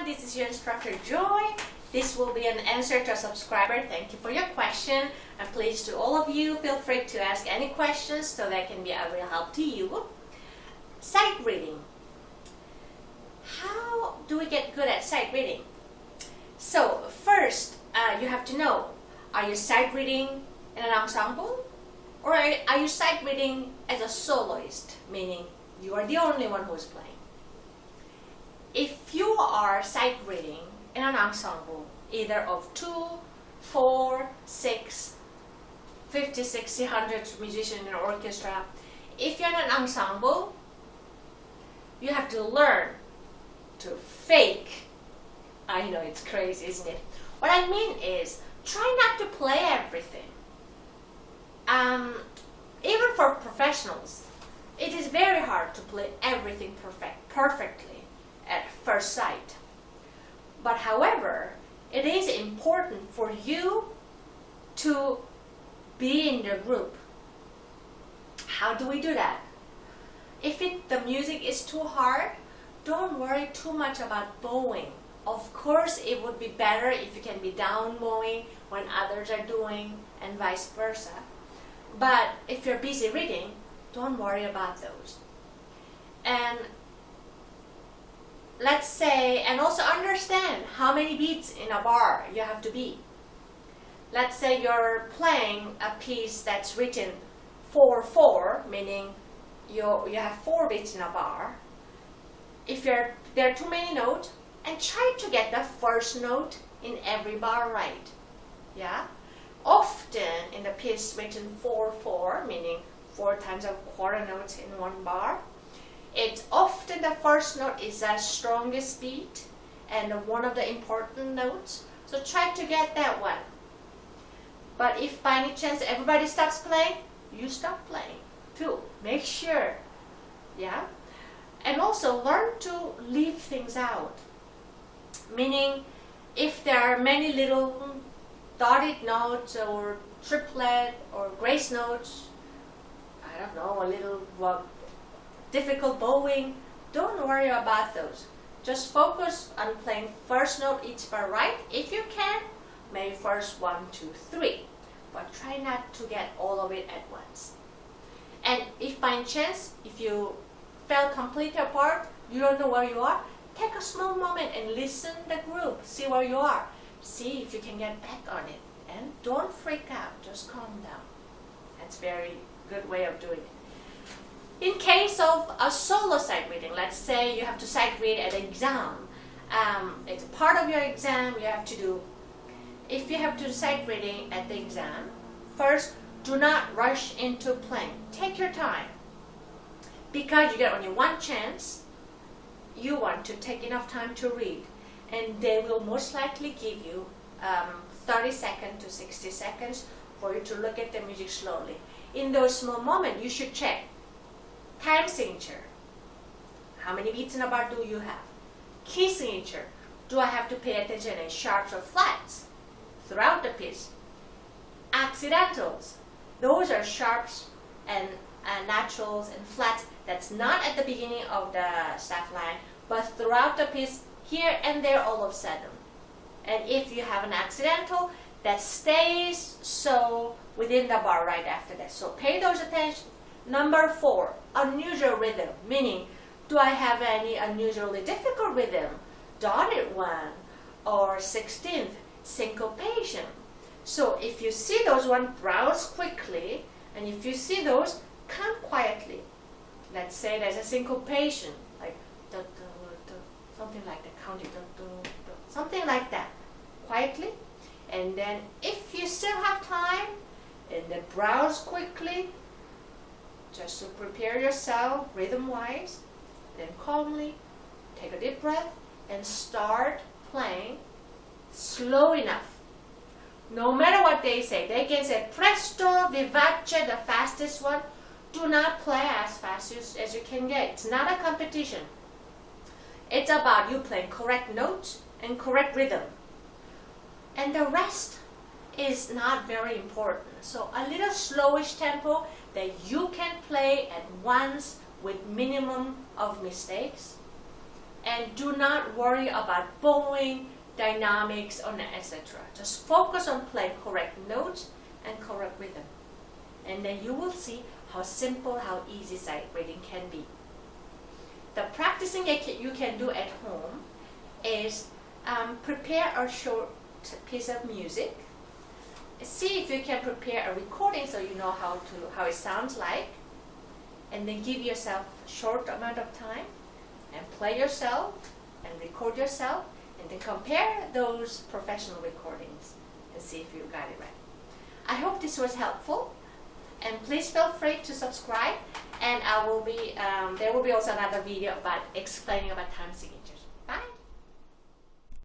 everyone, this is your instructor Joy. This will be an answer to a subscriber. Thank you for your question, and please to all of you feel free to ask any questions so that can be a real help to you. Sight reading. How do we get good at sight reading? So first you have to know, are you sight reading in an ensemble, or are you sight reading as a soloist, meaning you are the only one who is playing? If you are sight reading in an ensemble, either of 2, 4, 6, 50, 60, 100 musicians in an orchestra, if you're in an ensemble, you have to learn to fake. I know it's crazy, isn't it? What I mean is, try not to play everything. Even for professionals, it is very hard to play everything perfectly at first sight. But however, it is important for you to be in the group. How do we do that? If the music is too hard, don't worry too much about bowing. Of course, it would be better if you can be down bowing when others are doing, and vice versa. But if you're busy reading, don't worry about those. And let's say, and also understand how many beats in a bar you have to be. Let's say you're playing a piece that's written 4/4, meaning you have 4 beats in a bar. If there are too many notes, and try to get the first note in every bar right. Yeah? Often in the piece written 4/4, meaning 4 times a quarter notes in one bar, it's often the first note is the strongest beat and one of the important notes. So try to get that one. But if by any chance everybody stops playing, you stop playing too. Make sure. Yeah? And also learn to leave things out. Meaning, if there are many little dotted notes or triplet or grace notes, I don't know, a little difficult bowing, don't worry about those. Just focus on playing first note each bar right. If you can, maybe first 1, 2, 3. But try not to get all of it at once. And if by any chance, if you fell completely apart, you don't know where you are, take a small moment and listen the group. See where you are. See if you can get back on it. And don't freak out, just calm down. That's a very good way of doing it. In case of a solo sight reading, let's say you have to sight read at an exam. It's part of your exam you have to do. If you have to sight reading at the exam, first, do not rush into playing. Take your time. Because you get only one chance, you want to take enough time to read. And they will most likely give you 30 seconds to 60 seconds for you to look at the music slowly. In those small moments, you should check time signature. How many beats in a bar do you have? Key signature. Do I have to pay attention in sharps or flats throughout the piece? Accidentals. Those are sharps and naturals and flats. That's not at the beginning of the staff line, but throughout the piece, here and there all of a sudden. And if you have an accidental, that stays so within the bar right after that. So pay those attention. Number 4, unusual rhythm, meaning, do I have any unusually difficult rhythm? Dotted one or 16th, syncopation. So if you see those one, browse quickly, and if you see those, come quietly. Let's say there's a syncopation, like something like that, counting, something like that, quietly. And then if you still have time, and then browse quickly, just to prepare yourself rhythm-wise, then calmly take a deep breath and start playing slow enough. No matter what they say, they can say presto, vivace, the fastest one. Do not play as fast as you can get. It's not a competition. It's about you playing correct notes and correct rhythm. And the rest is not very important. So a little slowish tempo that you can play at once with minimum of mistakes. And do not worry about bowing, dynamics, or etc. Just focus on playing correct notes and correct rhythm. And then you will see how simple, how easy sight reading can be. The practicing you can do at home is prepare a short piece of music. See if you can prepare a recording so you know how it sounds like. And then give yourself a short amount of time and play yourself and record yourself, and then compare those professional recordings and see if you got it right. I hope this was helpful, and please feel free to subscribe, and there will be also another video about explaining about time signatures.